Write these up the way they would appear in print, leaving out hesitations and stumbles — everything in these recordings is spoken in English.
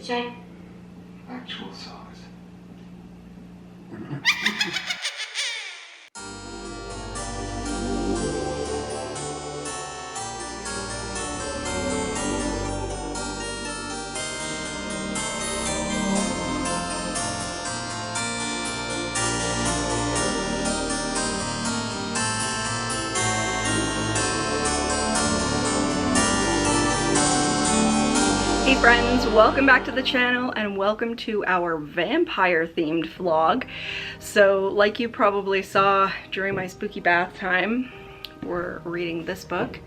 check. Actual size. Hey friends, welcome back to the channel and welcome to our vampire themed vlog. So like you probably saw during my spooky bath time, we're reading this book,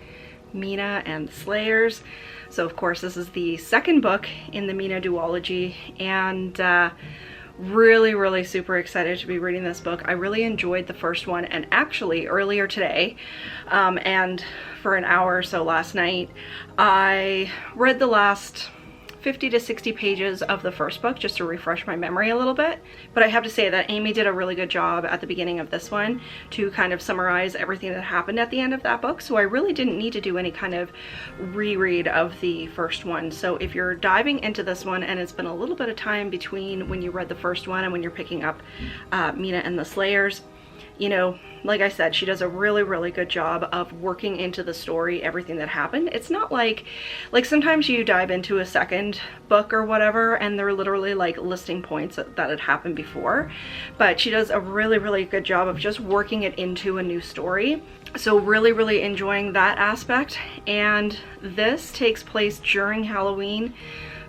Mina and the Slayers. So of course this is the second book in the Mina duology, and really super excited to be reading this book. I really enjoyed the first one, and actually earlier today and for an hour or so last night I read the last 50 to 60 pages of the first book just to refresh my memory a little bit. But I have to say that Amy did a really good job at the beginning of this one to kind of summarize everything that happened at the end of that book, so I really didn't need to do any kind of reread of the first one. So if you're diving into this one and it's been a little bit of time between when you read the first one and when you're picking up Mina and the Slayers, you know, like I said, she does a really good job of working into the story everything that happened. It's not like sometimes you dive into a second book or whatever and they're literally like listing points that had happened before, but she does a really good job of just working it into a new story. So really enjoying that aspect. And this takes place during Halloween,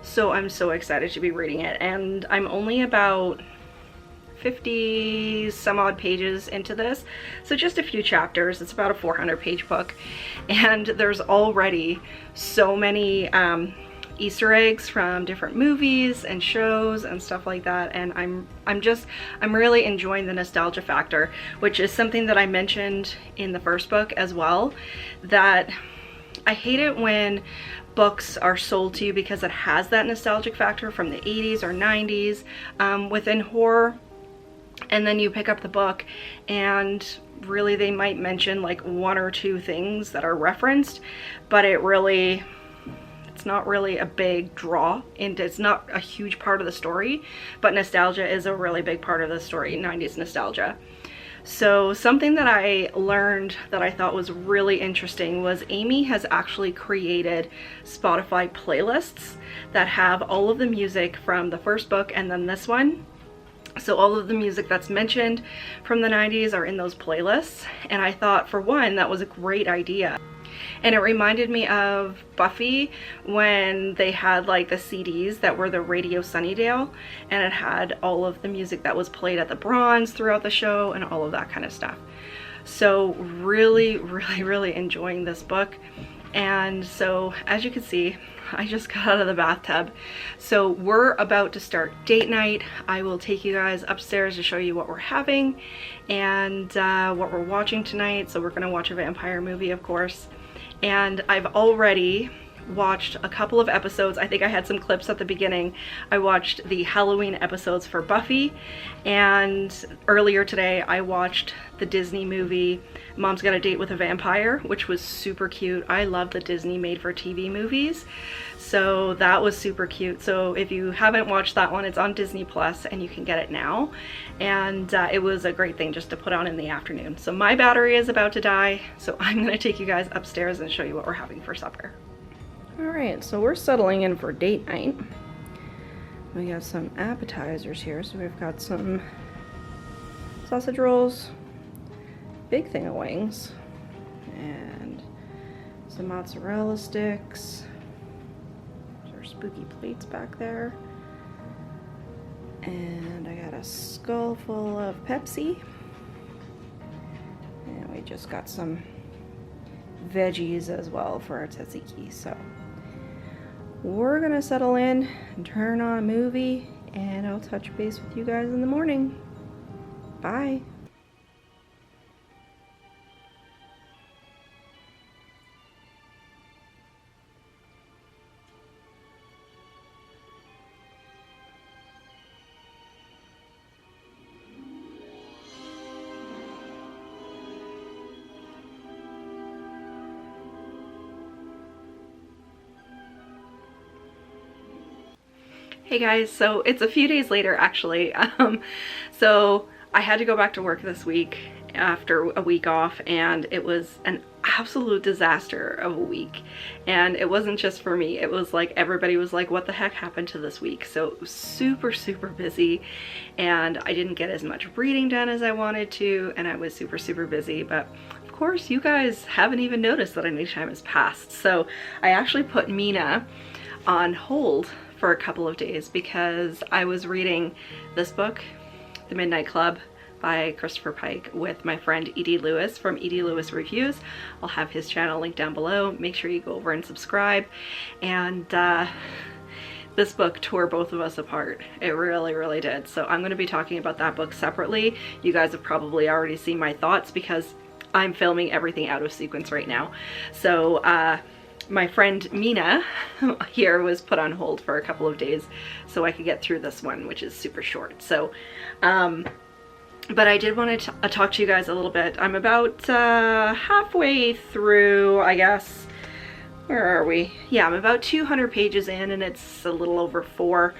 so I'm so excited to be reading it. And I'm only about 50 some odd pages into this, so just a few chapters. It's about a 400-page book, and there's already so many Easter eggs from different movies and shows and stuff like that, and I'm really enjoying the nostalgia factor, which is something that I mentioned in the first book as well, that I hate it when books are sold to you because it has that nostalgic factor from the 80s or 90s within horror. And then you pick up the book and really they might mention like one or two things that are referenced, but it's not really a big draw, and it's not a huge part of the story, but nostalgia is a really big part of the story, 90s nostalgia. So something that I learned that I thought was really interesting was Amy has actually created Spotify playlists that have all of the music from the first book and then this one. So all of the music that's mentioned from the 90s are in those playlists, and I thought, for one, that was a great idea. And it reminded me of Buffy when they had like the CDs that were the Radio Sunnydale, and it had all of the music that was played at the Bronze throughout the show and all of that kind of stuff. So really enjoying this book. And so as you can see, I just got out of the bathtub. So we're about to start date night. I will take you guys upstairs to show you what we're having and what we're watching tonight. So we're gonna watch a vampire movie, of course. And I've already watched a couple of episodes. I think I had some clips at the beginning. I watched the Halloween episodes for Buffy, and earlier today I watched the Disney movie Mom's Got a Date with a Vampire, which was super cute. I love the Disney made for TV movies, so that was super cute. So if you haven't watched that one, it's on Disney Plus and you can get it now, and it was a great thing just to put on in the afternoon. So my battery is about to die, so I'm gonna take you guys upstairs and show you what we're having for supper. Alright, so we're settling in for date night. We got some appetizers here. So we've got some sausage rolls, big thing of wings, and some mozzarella sticks. There's our spooky plates back there. And I got a skull full of Pepsi. And we just got some veggies as well for our tzatziki. So we're gonna settle in and turn on a movie, and I'll touch base with you guys in the morning. Bye. Hey guys, so it's a few days later actually. So I had to go back to work this week after a week off, and it was an absolute disaster of a week. And it wasn't just for me, it was like everybody was like, what the heck happened to this week? So it was super busy, and I didn't get as much reading done as I wanted to, and I was super busy. But of course you guys haven't even noticed that any time has passed. So I actually put Mina on hold for a couple of days because I was reading this book, The Midnight Club by Christopher Pike, with my friend Adeih Lewis from Adeih Lewis Reviews. I'll have his channel linked down below. Make sure you go over and subscribe. And this book tore both of us apart. It really did. So I'm going to be talking about that book separately. You guys have probably already seen my thoughts because I'm filming everything out of sequence right now. So my friend Mina here was put on hold for a couple of days so I could get through this one, which is super short. So but I did want to talk to you guys a little bit. I'm about halfway through, I guess. Where are we? Yeah, I'm about 200 pages in, and it's a little over 4.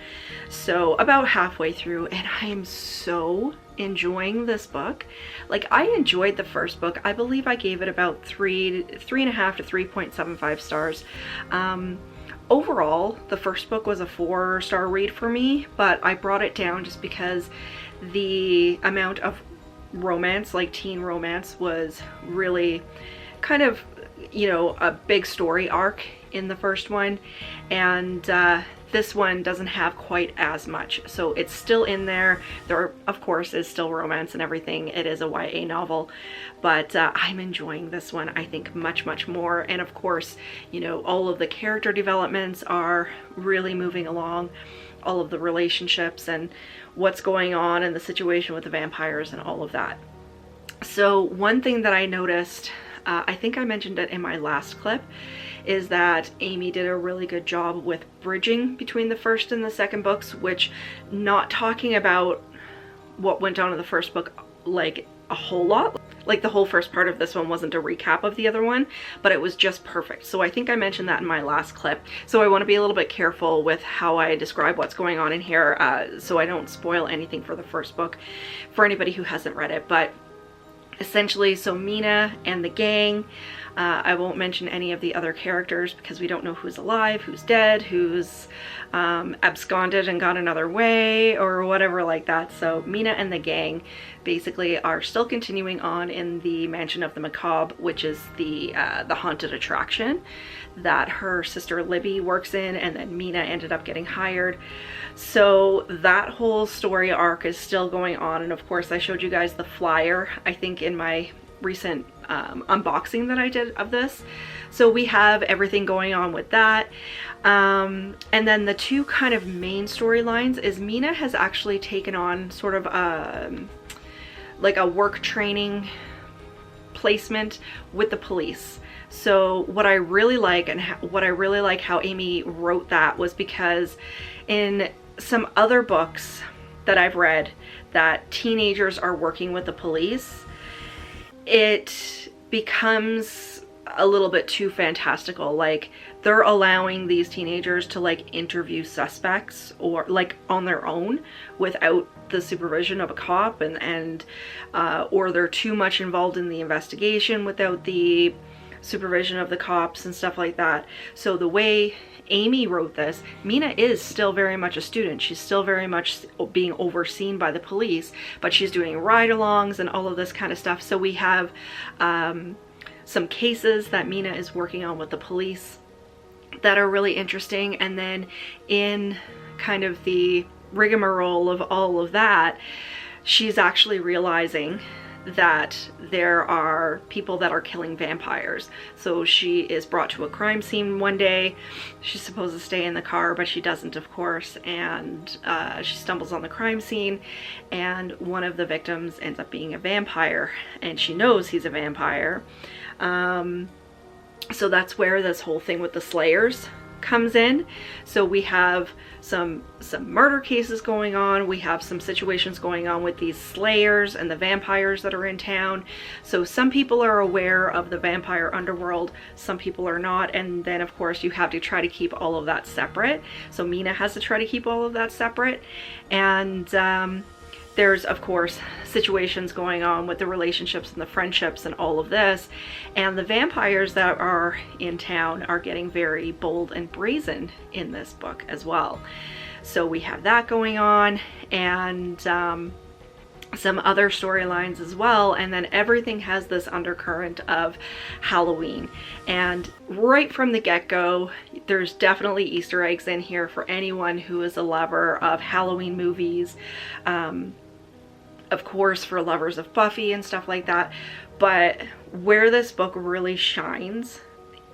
So about halfway through, and I am so enjoying this book. Like, I enjoyed the first book. I believe I gave it about 3.5 to 3.75 stars. Overall, the first book was a 4-star read for me, but I brought it down just because the amount of romance, like teen romance, was really kind of, you know, a big story arc in the first one, and this one doesn't have quite as much. So it's still in there. There, of course, is still romance and everything. It is a YA novel, but I'm enjoying this one, I think, much more. And of course, you know, all of the character developments are really moving along, all of the relationships and what's going on and the situation with the vampires and all of that. So one thing that I noticed, I think I mentioned it in my last clip, is that Amy did a really good job with bridging between the first and the second books, which, not talking about what went on in the first book like a whole lot. Like, the whole first part of this one wasn't a recap of the other one, but it was just perfect. So I think I mentioned that in my last clip. So I want to be a little bit careful with how I describe what's going on in here, so I don't spoil anything for the first book for anybody who hasn't read it. But essentially, so Mina and the gang, I won't mention any of the other characters because we don't know who's alive, who's dead, who's absconded and gone another way or whatever like that. So Mina and the gang basically are still continuing on in the Mansion of the Macabre, which is the haunted attraction that her sister Libby works in, and then Mina ended up getting hired. So that whole story arc is still going on, and of course I showed you guys the flyer, I think, in my recent unboxing that I did of this. So we have everything going on with that. And then the two kind of main storylines is Mina has actually taken on sort of like a work training placement with the police. So what I really like, and what I really like how Amy wrote that, was because in some other books that I've read that teenagers are working with the police, it becomes a little bit too fantastical. Like, they're allowing these teenagers to like interview suspects or like on their own without the supervision of a cop, and or they're too much involved in the investigation without the supervision of the cops and stuff like that. So the way Amy wrote this, Mina is still very much a student. She's still very much being overseen by the police, but she's doing ride-alongs and all of this kind of stuff. So we have some cases that Mina is working on with the police that are really interesting. And then in kind of the rigmarole of all of that, she's actually realizing that there are people that are killing vampires. So she is brought to a crime scene one day. She's supposed to stay in the car, but she doesn't, of course, and she stumbles on the crime scene, and one of the victims ends up being a vampire, and she knows he's a vampire. So that's where this whole thing with the Slayers comes in. So we have some murder cases going on. We have some situations going on with these slayers and the vampires that are in town. So some people are aware of the vampire underworld, some people are not. And then of course you have to try to keep all of that separate. So Mina has to try to keep all of that separate. And there's of course situations going on with the relationships and the friendships and all of this. And the vampires that are in town are getting very bold and brazen in this book as well. So we have that going on, and some other storylines as well. And then everything has this undercurrent of Halloween. And right from the get-go, there's definitely Easter eggs in here for anyone who is a lover of Halloween movies. Of course, for lovers of Buffy and stuff like that. But where this book really shines,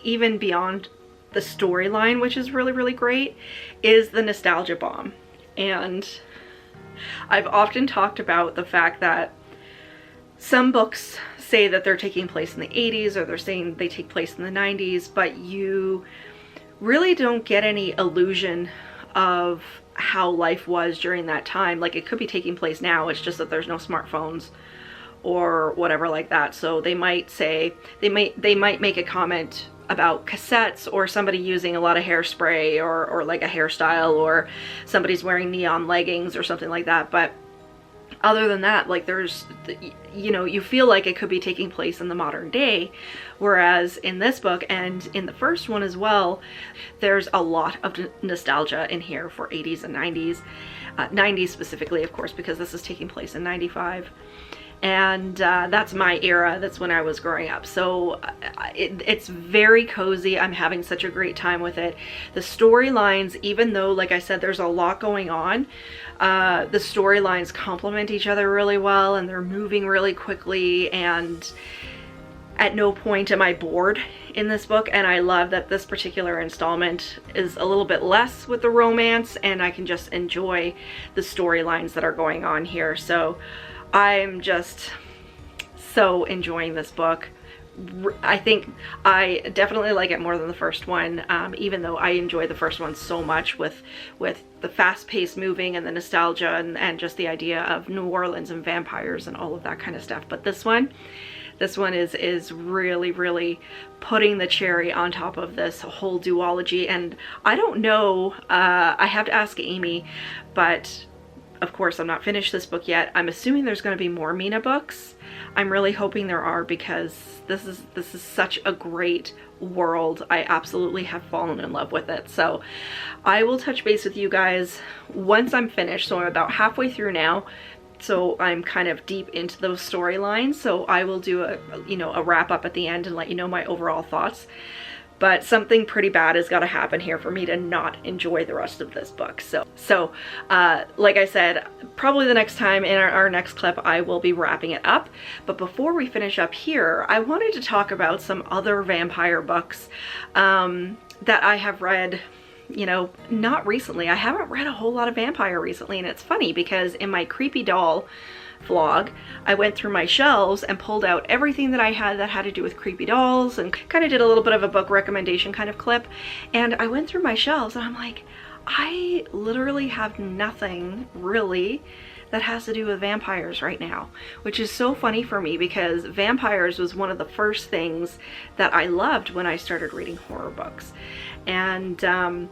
even beyond the storyline, which is really, really great, is the nostalgia bomb. And I've often talked about the fact that some books say that they're taking place in the 80s, or they're saying they take place in the 90s, but you really don't get any illusion of how life was during that time. Like, it could be taking place now, it's just that there's no smartphones or whatever like that. So they might say, they might make a comment about cassettes, or somebody using a lot of hairspray, or like a hairstyle, or somebody's wearing neon leggings or something like that. But other than that, like, there's, you know, you feel like it could be taking place in the modern day. Whereas in this book, and in the first one as well, there's a lot of nostalgia in here for 80s and 90s. 90s specifically, of course, because this is taking place in 95. And that's my era, that's when I was growing up. So it's very cozy. I'm having such a great time with it. The storylines, even though, like I said, there's a lot going on, the storylines complement each other really well, and they're moving really quickly, and at no point am I bored in this book. And I love that this particular installment is a little bit less with the romance, and I can just enjoy the storylines that are going on here. So I'm just so enjoying this book. I think I definitely like it more than the first one, even though I enjoy the first one so much with the fast-paced moving and the nostalgia, and just the idea of New Orleans and vampires and all of that kind of stuff. But this one is really, really putting the cherry on top of this whole duology. And I don't know, I have to ask Amy, but of course I'm not finished this book yet. I'm assuming there's going to be more Mina books. I'm really hoping there are, because this is such a great world. I absolutely have fallen in love with it. So I will touch base with you guys once I'm finished. So I'm about halfway through now. So I'm kind of deep into those storylines. So I will do a wrap up at the end and let you know my overall thoughts. But something pretty bad has got to happen here for me to not enjoy the rest of this book. So like I said, probably the next time in our next clip, I will be wrapping it up. But before we finish up here, I wanted to talk about some other vampire books that I have read, you know, not recently. I haven't read a whole lot of vampire recently, and it's funny because in my creepy doll vlog, I went through my shelves and pulled out everything that I had that had to do with creepy dolls, and kind of did a little bit of a book recommendation kind of clip. And I went through my shelves and I'm like, I literally have nothing really that has to do with vampires right now, which is so funny for me, because vampires was one of the first things that I loved when I started reading horror books. And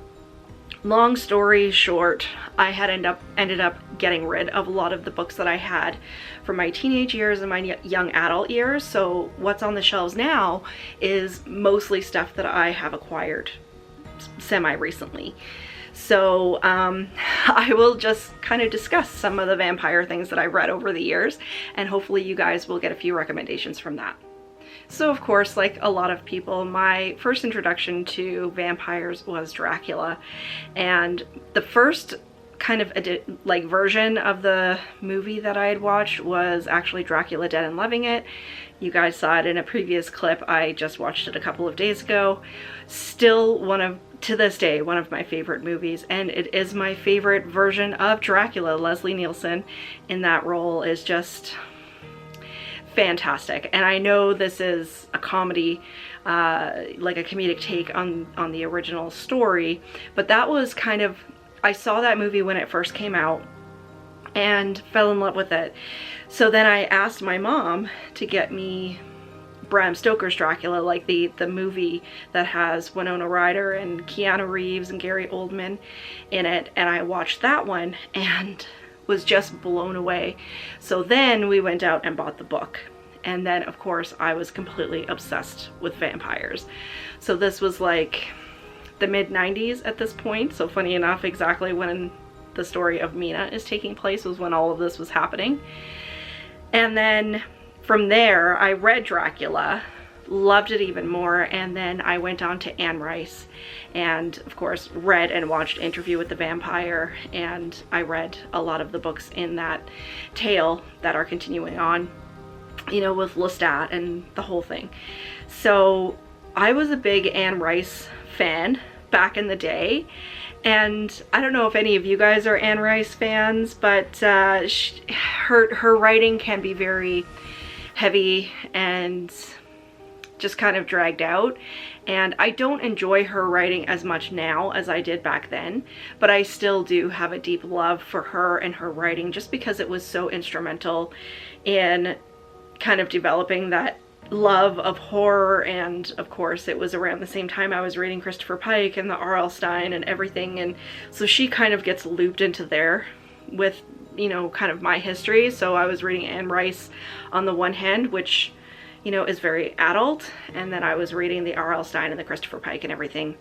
long story short, I had ended up getting rid of a lot of the books that I had from my teenage years and my young adult years. So what's on the shelves now is mostly stuff that I have acquired semi-recently. So I will just kind of discuss some of the vampire things that I've read over the years, and hopefully you guys will get a few recommendations from that. So of course, like a lot of people, my first introduction to vampires was Dracula, and the first kind of version of the movie that I had watched was actually Dracula Dead and Loving It. You guys saw it in a previous clip. I just watched it a couple of days ago. Still to this day, one of my favorite movies, and it is my favorite version of Dracula. Leslie Nielsen in that role is just fantastic. And I know this is a comedy, like a comedic take on the original story, but that was kind of, I saw that movie when it first came out and fell in love with it. So then I asked my mom to get me Bram Stoker's Dracula, like the movie that has Winona Ryder and Keanu Reeves and Gary Oldman in it, and I watched that one and was just blown away. So then we went out and bought the book, and then of course I was completely obsessed with vampires. So this was like the mid-90s at this point, so funny enough, exactly when the story of Mina is taking place was when all of this was happening. And then from there, I read Dracula, loved it even more, and then I went on to Anne Rice, and of course read and watched Interview with the Vampire, and I read a lot of the books in that tale that are continuing on, you know, with Lestat and the whole thing. So I was a big Anne Rice fan back in the day, and I don't know if any of you guys are Anne Rice fans, but her writing can be very heavy and just kind of dragged out, and I don't enjoy her writing as much now as I did back then, but I still do have a deep love for her and her writing, just because it was so instrumental in kind of developing that love of horror. And of course it was around the same time I was reading Christopher Pike and the R.L. Stine and everything, and so she kind of gets looped into there with, you know, kind of my history. So I was reading Anne Rice on the one hand, which, you know, is very adult, and then I was reading the R.L. Stine and the Christopher Pike and everything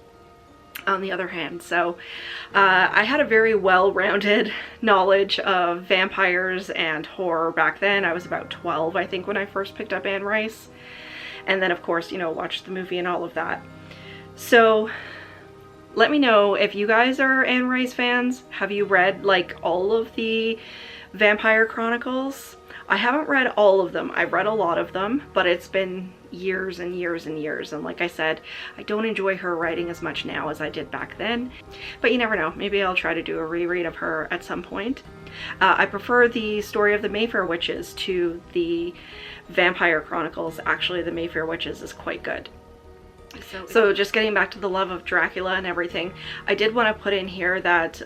on the other hand. So I had a very well-rounded knowledge of vampires and horror back then. I was about 12, I think, when I first picked up Anne Rice, and then of course, you know, watched the movie and all of that. So let me know if you guys are Anne Rice fans. Have you read like all of the Vampire Chronicles? I haven't read all of them. I've read a lot of them, but it's been years and years and years. And like I said, I don't enjoy her writing as much now as I did back then. But you never know. Maybe I'll try to do a reread of her at some point. I prefer the story of the Mayfair Witches to the Vampire Chronicles. Actually, the Mayfair Witches is quite good. So just getting back to the love of Dracula and everything, I did want to put in here that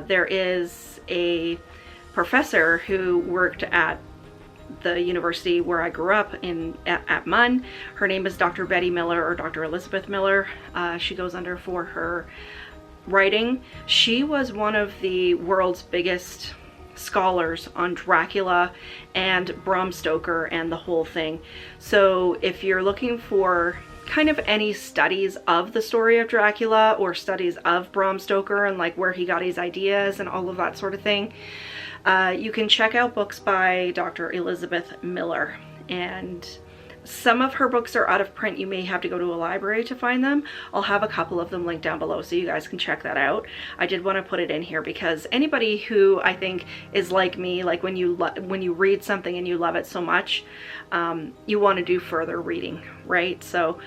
there is a professor who worked at the university where I grew up at MUN. Her name is Dr. Betty Miller, or Dr. Elizabeth Miller. She goes under for her writing. She was one of the world's biggest scholars on Dracula and Bram Stoker and the whole thing. So if you're looking for kind of any studies of the story of Dracula or studies of Bram Stoker and like where he got his ideas and all of that sort of thing, you can check out books by Dr. Elizabeth Miller, and some of her books are out of print. You may have to go to a library to find them. I'll have a couple of them linked down below so you guys can check that out. I did want to put it in here because anybody who I think is like me, like when you read something and you love it so much, you want to do further reading, right? So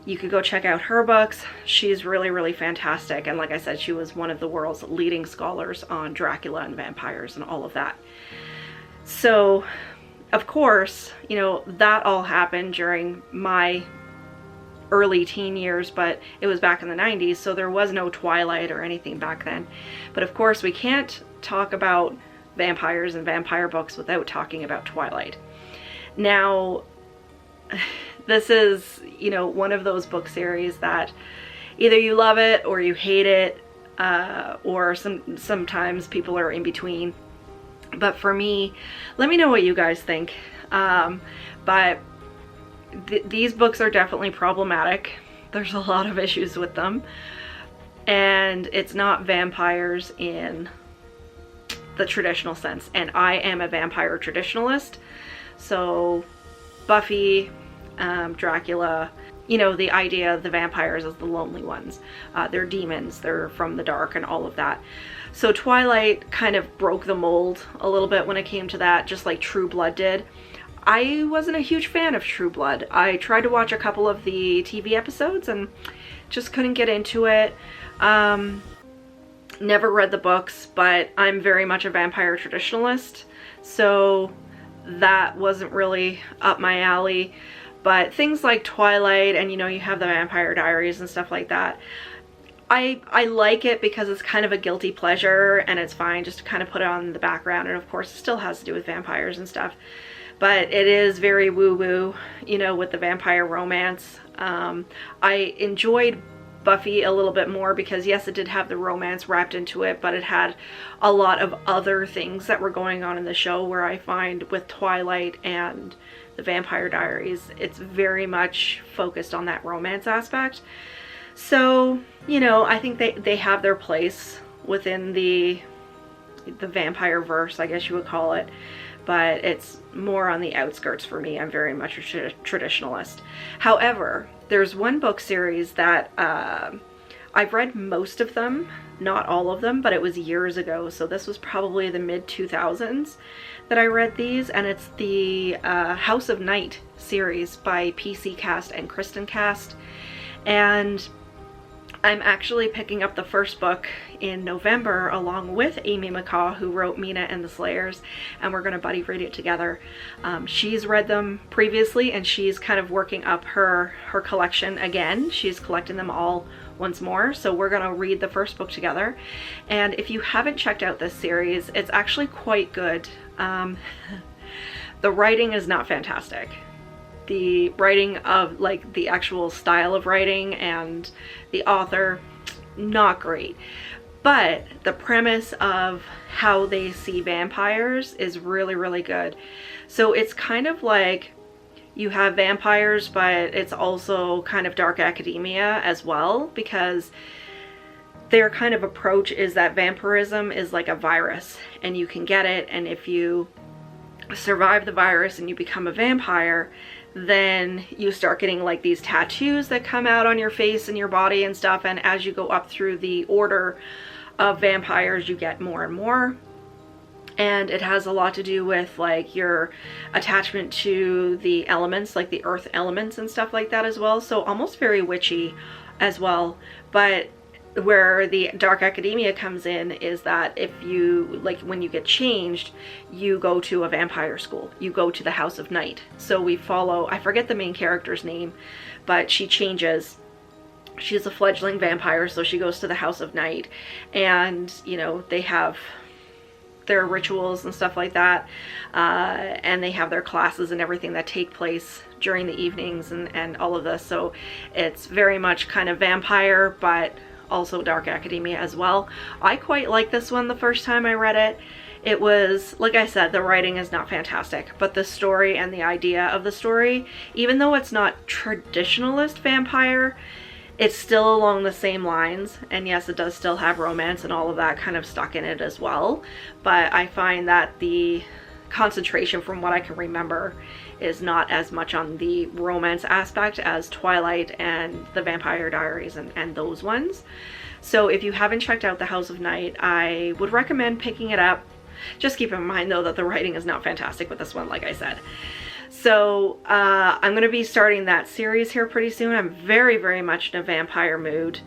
you could go check out her books. She's really, really fantastic. And like I said, she was one of the world's leading scholars on Dracula and vampires and all of that. So of course, you know, that all happened during my early teen years, but it was back in the 90s, so there was no Twilight or anything back then. But of course, we can't talk about vampires and vampire books without talking about Twilight. Now, this is, you know, one of those book series that either you love it or you hate it, or sometimes people are in between. But for me, let me know what you guys think. But these books are definitely problematic. There's a lot of issues with them. And it's not vampires in the traditional sense. And I am a vampire traditionalist. So Buffy, Dracula, you know, the idea of the vampires as the lonely ones. They're demons, they're from the dark and all of that. So Twilight kind of broke the mold a little bit when it came to that, just like True Blood did. I wasn't a huge fan of True Blood. I tried to watch a couple of the TV episodes and just couldn't get into it. Never read the books, but I'm very much a vampire traditionalist. So that wasn't really up my alley. But things like Twilight, and you know, you have the Vampire Diaries and stuff like that, I like it because it's kind of a guilty pleasure, and it's fine just to kind of put it on in the background. And of course it still has to do with vampires and stuff, but it is very woo-woo, you know, with the vampire romance. I enjoyed Buffy a little bit more because yes, it did have the romance wrapped into it, but it had a lot of other things that were going on in the show, where I find with Twilight and the Vampire Diaries, it's very much focused on that romance aspect. So, you know, I think they have their place within the vampire verse, I guess you would call it, but it's more on the outskirts for me. I'm very much a traditionalist. However, there's one book series that I've read most of them, not all of them, but it was years ago, so this was probably the mid-2000s that I read these, and it's the House of Night series by PC Cast and Kristen Cast. And I'm actually picking up the first book in November along with Amy McCaw, who wrote Mina and the Slayers, and we're going to buddy read it together. She's read them previously, and she's kind of working up her collection again. She's collecting them all once more, so we're going to read the first book together. And if you haven't checked out this series, it's actually quite good. The writing is not fantastic. The writing of, like, the actual style of writing and the author, not great. But the premise of how they see vampires is really, really good. So it's kind of like you have vampires, but it's also kind of dark academia as well, because their kind of approach is that vampirism is like a virus, and you can get it, and if you survive the virus and you become a vampire, then you start getting like these tattoos that come out on your face and your body and stuff, and as you go up through the order of vampires, you get more and more. And it has a lot to do with like your attachment to the elements, like the earth elements and stuff like that as well, so almost very witchy as well. But where the dark academia comes in is that if you, like, when you get changed, you go to a vampire school, you go to the House of Night. So we follow, I forget the main character's name, but she changes. She's a fledgling vampire, so she goes to the House of Night, and you know, they have their rituals and stuff like that, and they have their classes and everything that take place during the evenings and all of this. So it's very much kind of vampire, but also dark academia as well. I quite liked this one the first time I read it. It was, like I said, the writing is not fantastic, but the story and the idea of the story, even though it's not traditionalist vampire, it's still along the same lines. And yes, it does still have romance and all of that kind of stuck in it as well, but I find that the concentration, from what I can remember, is not as much on the romance aspect as Twilight and the Vampire Diaries and those ones. So if you haven't checked out the House of Night, I would recommend picking it up. Just keep in mind though that the writing is not fantastic with this one, like I said. So I'm going to be starting that series here pretty soon. I'm very, very much in a vampire mood.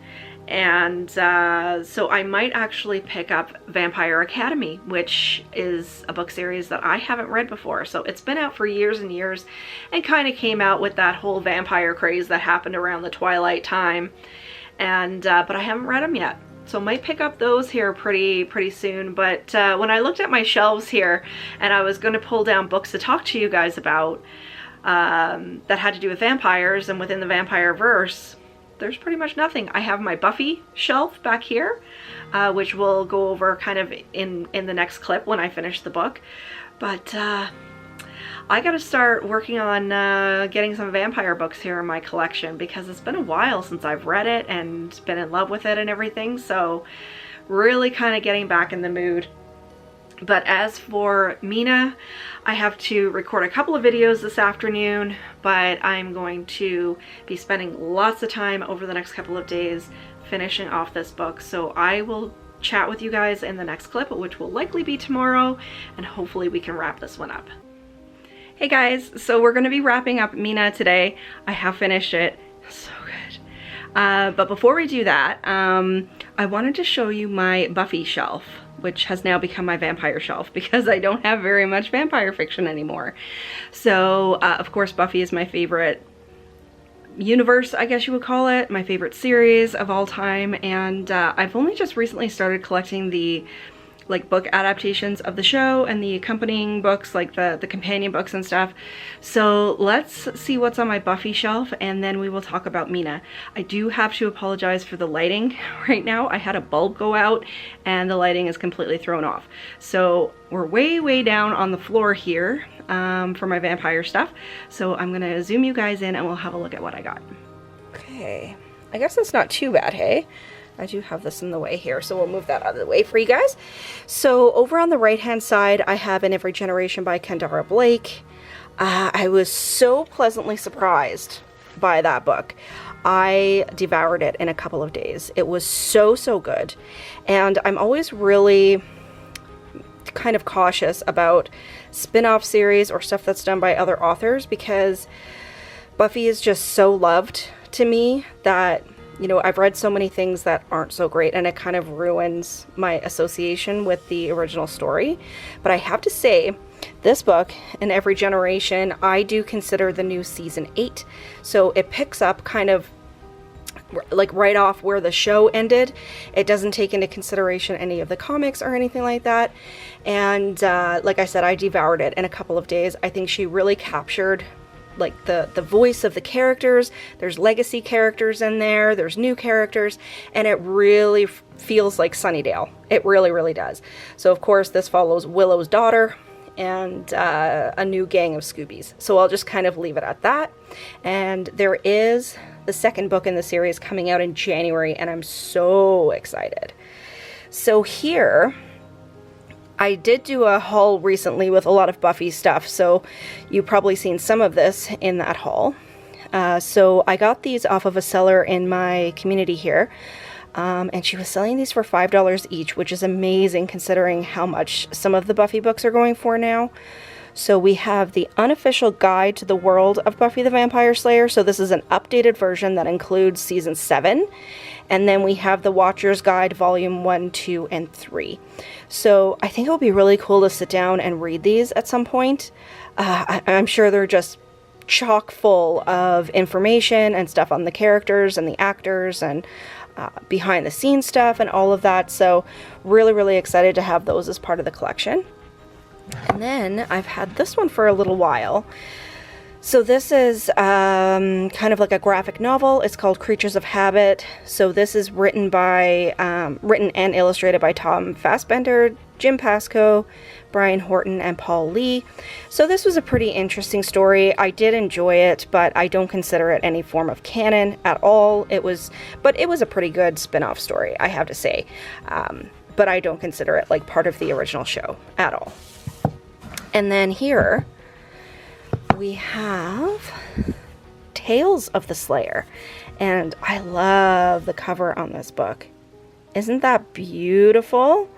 And so I might actually pick up Vampire Academy, which is a book series that I haven't read before. So it's been out for years and years, and kind of came out with that whole vampire craze that happened around the Twilight time. And but I haven't read them yet, so I might pick up those here pretty soon. But when I looked at my shelves here and I was going to pull down books to talk to you guys about that had to do with vampires and within the vampire verse, there's pretty much nothing. I have my Buffy shelf back here, which we'll go over kind of in the next clip when I finish the book. But I gotta start working on getting some vampire books here in my collection, because it's been a while since I've read it and been in love with it and everything. So really kind of getting back in the mood. But as for Mina, I have to record a couple of videos this afternoon, but I'm going to be spending lots of time over the next couple of days finishing off this book. So I will chat with you guys in the next clip, which will likely be tomorrow, and hopefully we can wrap this one up. Hey guys, so we're going to be wrapping up Mina today. I have finished it. So good. But before we do that, I wanted to show you my Buffy shelf. which has now become my vampire shelf because I don't have very much vampire fiction anymore. So, of course, Buffy is my favorite universe, I guess you would call it, my favorite series of all time, and I've only just recently started collecting the book adaptations of the show and the accompanying books, like the companion books and stuff. So let's see what's on my Buffy shelf, and then we will talk about Mina. I do have to apologize for the lighting right now. I had a bulb go out and the lighting is completely thrown off. So we're way down on the floor here for my vampire stuff. So I'm gonna zoom you guys in and we'll have a look at what I got. Okay, I guess that's not too bad, hey? I do have this in the way here, so we'll move that out of the way for you guys. So over on the right-hand side, I have In Every Generation by Kendare Blake. I was so pleasantly surprised by that book. I devoured it in a couple of days. It was so good. And I'm always really kind of cautious about spin-off series or stuff that's done by other authors because Buffy is just so loved to me that, you know, I've read so many things that aren't so great and it kind of ruins my association with the original story. But I have to say, this book, In Every Generation, I do consider the new season 8. So it picks up kind of like right off where the show ended. It doesn't take into consideration any of the comics or anything like that. And like I said, I devoured it in a couple of days. I think she really captured like the voice of the characters. There's legacy characters in there, there's new characters, and it really feels like Sunnydale. It really does. So of course this follows Willow's daughter and a new gang of Scoobies. So I'll just kind of leave it at that. And there is the second book in the series coming out in January, and I'm so excited. So here, I did do a haul recently with a lot of Buffy stuff, so you've probably seen some of this in that haul. So I got these off of a seller in my community here, and she was selling these for $5 each, which is amazing considering how much some of the Buffy books are going for now. So we have the Unofficial Guide to the World of Buffy the Vampire Slayer. So this is an updated version that includes season 7. And then we have the Watcher's Guide, volume 1, 2, and 3. So I think it would be really cool to sit down and read these at some point. I'm sure they're just chock full of information and stuff on the characters and the actors and behind the scenes stuff and all of that. So really excited to have those as part of the collection. And then I've had this one for a little while. So this is kind of like a graphic novel. It's called Creatures of Habit. So this is written and illustrated by Tom Fassbender, Jim Pasco, Brian Horton, and Paul Lee. So this was a pretty interesting story. I did enjoy it, but I don't consider it any form of canon at all. But it was a pretty good spin-off story, I have to say. But I don't consider it like part of the original show at all. And then here we have Tales of the Slayer, and I love the cover on this book. Isn't that beautiful?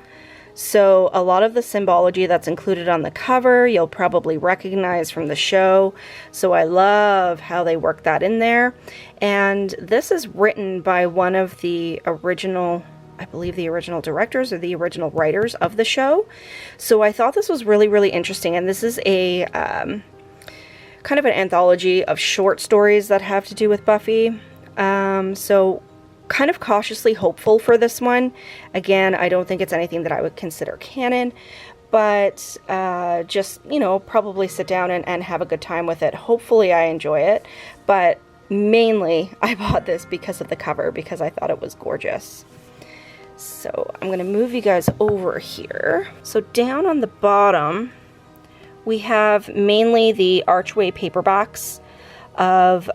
So a lot of the symbology that's included on the cover you'll probably recognize from the show, so I love how they work that in there. And this is written by one of the original, I believe the original directors or the original writers of the show. So I thought this was really interesting, and this is a kind of an anthology of short stories that have to do with Buffy. So kind of cautiously hopeful for this one. Again, I don't think it's anything that I would consider canon, but just, you know, probably sit down and have a good time with it. Hopefully I enjoy it, but mainly I bought this because of the cover, because I thought it was gorgeous. So I'm going to move you guys over here. So down on the bottom, we have mainly the Archway paperbacks of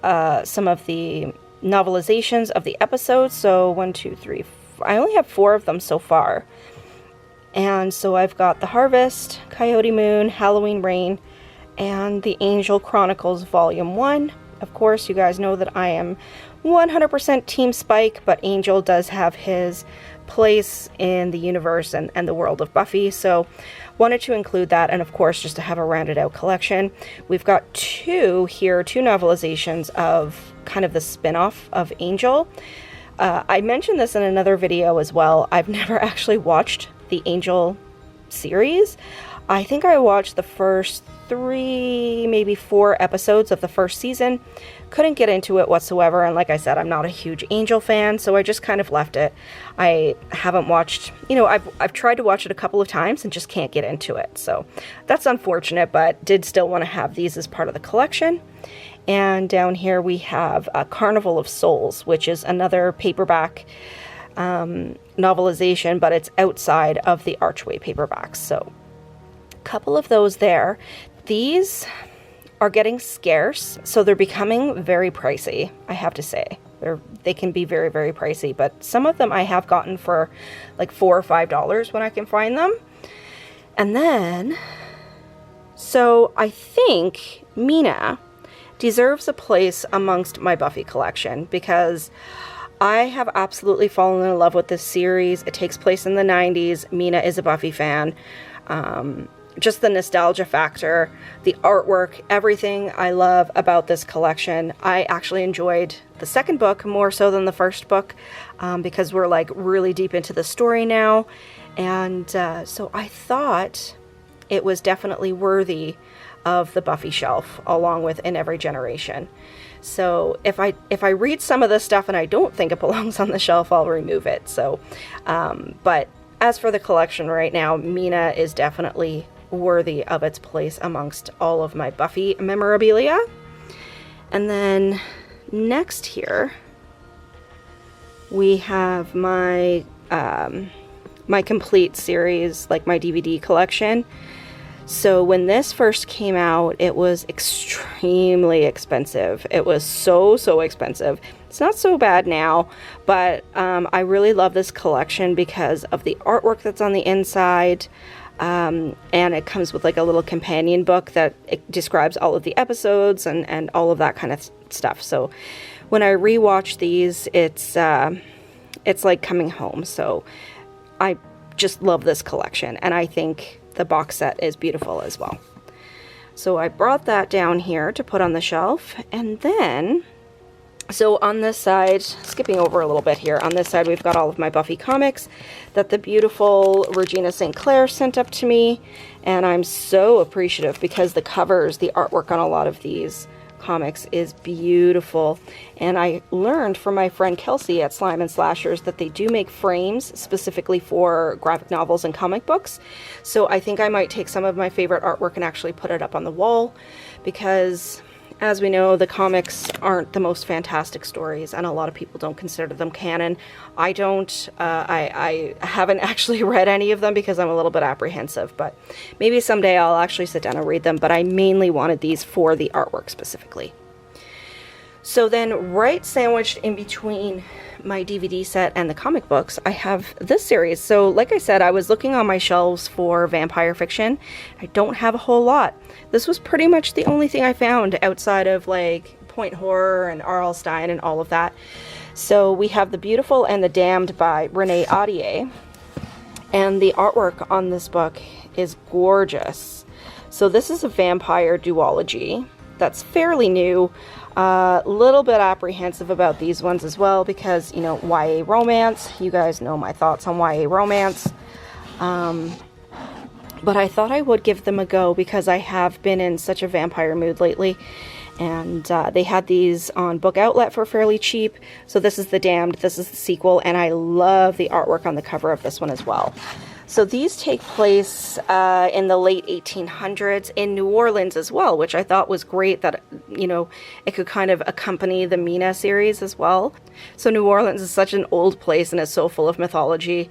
some of the novelizations of the episodes. So 1, 2, 3, 4. I only have 4 of them so far. And so I've got The Harvest, Coyote Moon, Halloween Rain, and the Angel Chronicles Volume 1. Of course, you guys know that I am 100% Team Spike, but Angel does have his place in the universe and the world of Buffy, so wanted to include that, and of course just to have a rounded out collection. We've got 2 novelizations of kind of the spin-off of Angel. I mentioned this in another video as well. I've never actually watched the Angel series. I think I watched the first 3, maybe 4 episodes of the first season. Couldn't get into it whatsoever, and like I said, I'm not a huge Angel fan, so I just kind of left it. I haven't watched, I've tried to watch it a couple of times and just can't get into it, so that's unfortunate, but did still want to have these as part of the collection. And down here we have Carnival of Souls, which is another paperback novelization, but it's outside of the Archway paperbacks, so a couple of those there. These are getting scarce, so they're becoming very pricey, I have to say. They can be very, very pricey, but some of them I have gotten for like $4 or $5 when I can find them. And then, so I think Mina deserves a place amongst my Buffy collection because I have absolutely fallen in love with this series. It takes place in the 90s. Mina is a Buffy fan. Just the nostalgia factor, the artwork, everything I love about this collection. I actually enjoyed the second book more so than the first book because we're like really deep into the story now. And so I thought it was definitely worthy of the Buffy shelf along with In Every Generation. So if I read some of this stuff and I don't think it belongs on the shelf, I'll remove it. So, but as for the collection right now, Mina is definitely worthy of its place amongst all of my Buffy memorabilia. And then next here we have my my complete series, like my DVD collection. So when this first came out, it was extremely expensive. It was so expensive. It's not so bad now, but I really love this collection because of the artwork that's on the inside. And it comes with like a little companion book that it describes all of the episodes and all of that kind of stuff. So when I rewatch these, it's like coming home. So I just love this collection, and I think the box set is beautiful as well. So I brought that down here to put on the shelf, and then so on this side, skipping over a little bit here, on this side we've got all of my Buffy comics that the beautiful Regina St. Clair sent up to me, and I'm so appreciative because the covers, the artwork on a lot of these comics is beautiful. And I learned from my friend Kelsey at Slime and Slashers that they do make frames specifically for graphic novels and comic books. So I think I might take some of my favorite artwork and actually put it up on the wall because, as we know, the comics aren't the most fantastic stories, and a lot of people don't consider them canon. I don't. I haven't actually read any of them because I'm a little bit apprehensive, but maybe someday I'll actually sit down and read them, but I mainly wanted these for the artwork specifically. So then right sandwiched in between my DVD set and the comic books, I have this series. So like I said, I was looking on my shelves for vampire fiction. I don't have a whole lot. This was pretty much the only thing I found outside of like Point Horror and R.L. Stine and all of that. So we have The Beautiful and the Damned by Renee Adeih. And the artwork on this book is gorgeous. So this is a vampire duology that's fairly new. Little bit apprehensive about these ones as well because, you know, YA romance. You guys know my thoughts on YA romance. But I thought I would give them a go because I have been in such a vampire mood lately. And they had these on Book Outlet for fairly cheap. So this is The Damned, this is the sequel, and I love the artwork on the cover of this one as well. So these take place in the late 1800s in New Orleans as well, which I thought was great that, you know, it could kind of accompany the Mina series as well. So New Orleans is such an old place and is so full of mythology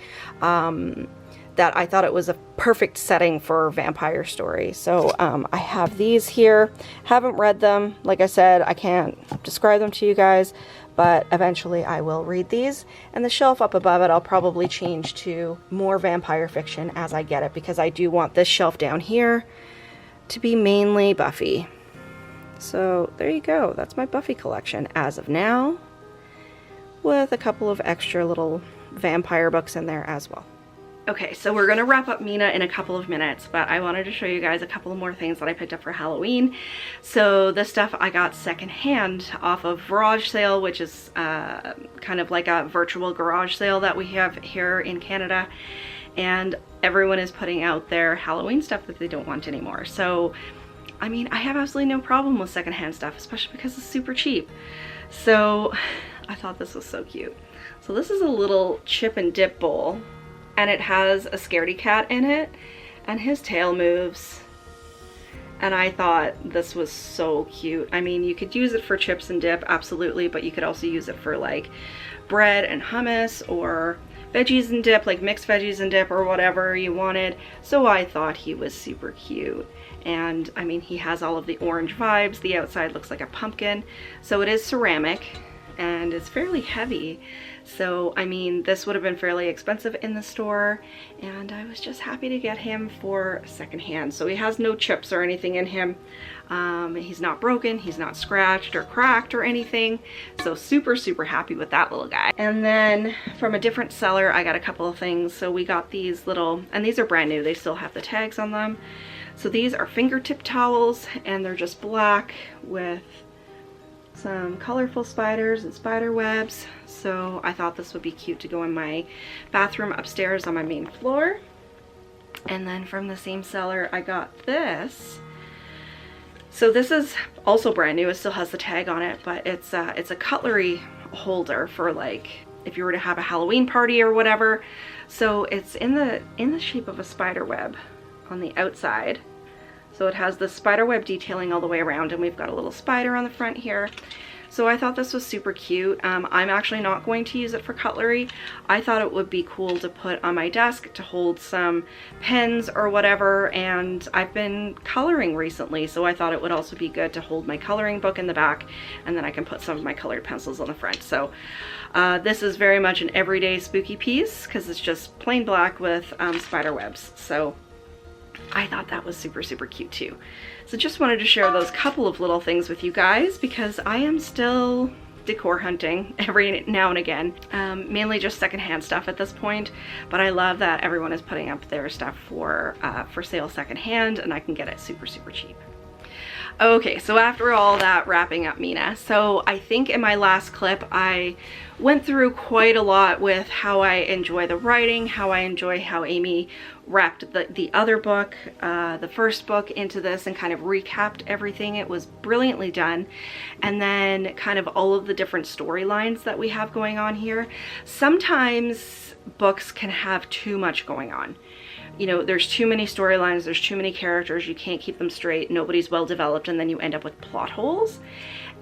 that I thought it was a perfect setting for a vampire story. So I have these here. Haven't read them. Like I said, I can't describe them to you guys, but eventually I will read these. And the shelf up above it, I'll probably change to more vampire fiction as I get it, because I do want this shelf down here to be mainly Buffy. So there you go. That's my Buffy collection as of now, with a couple of extra little vampire books in there as well. Okay, so we're gonna wrap up Mina in a couple of minutes, but I wanted to show you guys a couple of more things that I picked up for Halloween. So this stuff I got secondhand off of Garage Sale, which is kind of like a virtual garage sale that we have here in Canada. And everyone is putting out their Halloween stuff that they don't want anymore. So, I mean, I have absolutely no problem with secondhand stuff, especially because it's super cheap. So I thought this was so cute. So this is a little chip and dip bowl, and it has a scaredy cat in it, and his tail moves. And I thought this was so cute. I mean, you could use it for chips and dip, absolutely, but you could also use it for like bread and hummus or veggies and dip, like mixed veggies and dip or whatever you wanted. So I thought he was super cute. And I mean, he has all of the orange vibes. The outside looks like a pumpkin. So it is ceramic and it's fairly heavy. So, I mean, this would have been fairly expensive in the store, and I was just happy to get him for secondhand. So he has no chips or anything in him. He's not broken, he's not scratched or cracked or anything. So super, super happy with that little guy. And then from a different seller, I got a couple of things. So we got these little, and these are brand new, they still have the tags on them. So these are fingertip towels, and they're just black with some colorful spiders and spider webs. So I thought this would be cute to go in my bathroom upstairs on my main floor. And then from the same seller, I got this. So this is also brand new. It still has the tag on it, but it's a cutlery holder for like if you were to have a Halloween party or whatever. So it's in the shape of a spider web on the outside. So it has the spider web detailing all the way around, and we've got a little spider on the front here. So I thought this was super cute. I'm actually not going to use it for cutlery. I thought it would be cool to put on my desk to hold some pens or whatever, and I've been coloring recently, so I thought it would also be good to hold my coloring book in the back, and then I can put some of my colored pencils on the front. So this is very much an everyday spooky piece because it's just plain black with spider webs. So I thought that was super, super cute too. So just wanted to share those couple of little things with you guys because I am still decor hunting every now and again. Mainly just secondhand stuff at this point, but I love that everyone is putting up their stuff for sale secondhand, and I can get it super, super cheap. Okay, so after all that, wrapping up Mina. So I think in my last clip, I went through quite a lot with how I enjoy the writing, how I enjoy how Amy wrapped the other book, the first book into this, and kind of recapped everything. It was brilliantly done. And then kind of all of the different storylines that we have going on here. Sometimes books can have too much going on. You know, there's too many storylines, there's too many characters, you can't keep them straight, nobody's well developed, and then you end up with plot holes.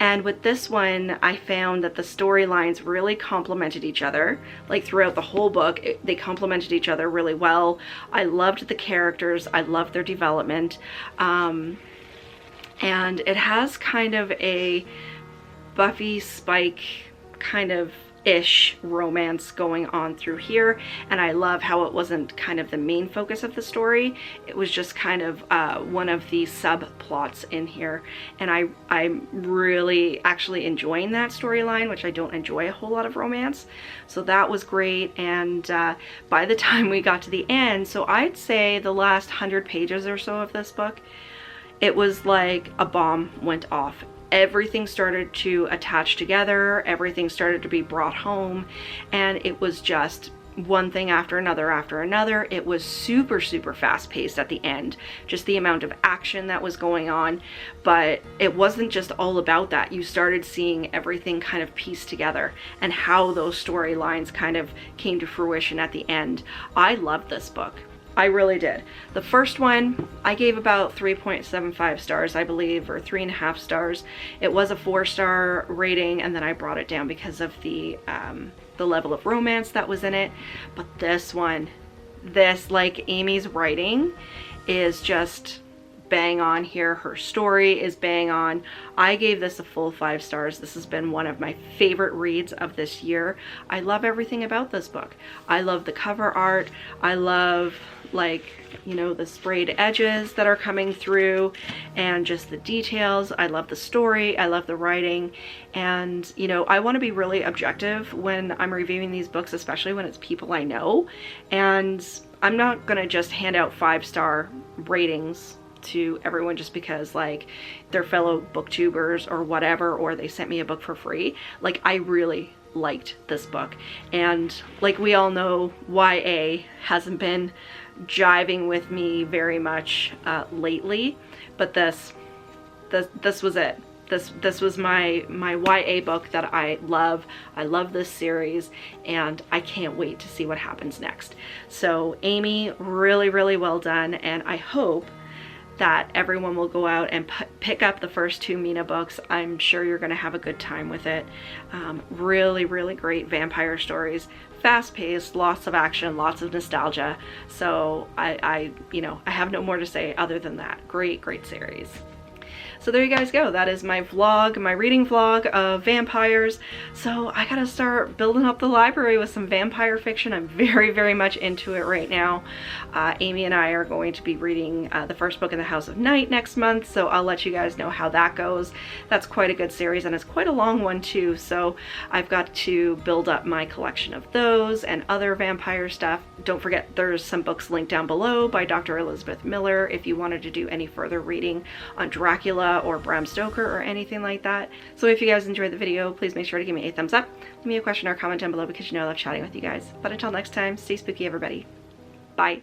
And with this one, I found that the storylines really complemented each other. Like throughout the whole book, they complemented each other really well. I loved the characters, I loved their development. And it has kind of a Buffy, Spike kind of ish romance going on through here, and I love how it wasn't kind of the main focus of the story. It was just kind of one of the subplots in here, and I'm really actually enjoying that storyline, which I don't enjoy a whole lot of romance. So that was great. And by the time we got to the end, so I'd say the last 100 pages or so of this book, it was like a bomb went off. Everything started to attach together, everything started to be brought home, and it was just one thing after another after another. It was super, super fast paced at the end, just the amount of action that was going on. But it wasn't just all about that. You started seeing everything kind of pieced together and how those storylines kind of came to fruition at the end. I loved this book. I really did. The first one, I gave about 3.75 stars, I believe, or 3.5 stars. It was a 4-star rating, and then I brought it down because of the level of romance that was in it. But this one, like Amy's writing is just bang on here. Her story is bang on. I gave this a full 5 stars. This has been one of my favorite reads of this year. I love everything about this book. I love the cover art. I love, like, you know, the sprayed edges that are coming through and just the details. I love the story. I love the writing. And, you know, I want to be really objective when I'm reviewing these books, especially when it's people I know. And I'm not going to just hand out 5-star ratings to everyone just because like they're fellow booktubers or whatever, or they sent me a book for free. Like, I really liked this book, and like we all know, YA hasn't been jiving with me very much lately, but this was it. This was my YA book that I love. I love this series, and I can't wait to see what happens next. So Amy, really, really well done, and I hope that everyone will go out and pick up the first 2 Mina books. I'm sure you're going to have a good time with it. Really, really great vampire stories. Fast-paced, lots of action, lots of nostalgia. So I have no more to say other than that. Great, great series. So there you guys go. That is my vlog, my reading vlog of vampires. So I gotta start building up the library with some vampire fiction. I'm very, very much into it right now. Amy and I are going to be reading the first book in the House of Night next month, so I'll let you guys know how that goes. That's quite a good series, and it's quite a long one too, so I've got to build up my collection of those and other vampire stuff. Don't forget, there's some books linked down below by Dr. Elizabeth Miller if you wanted to do any further reading on Dracula or Bram Stoker or anything like that. So if you guys enjoyed the video, please make sure to give me a thumbs up, leave me a question or comment down below because you know I love chatting with you guys. But until next time, stay spooky everybody. Bye.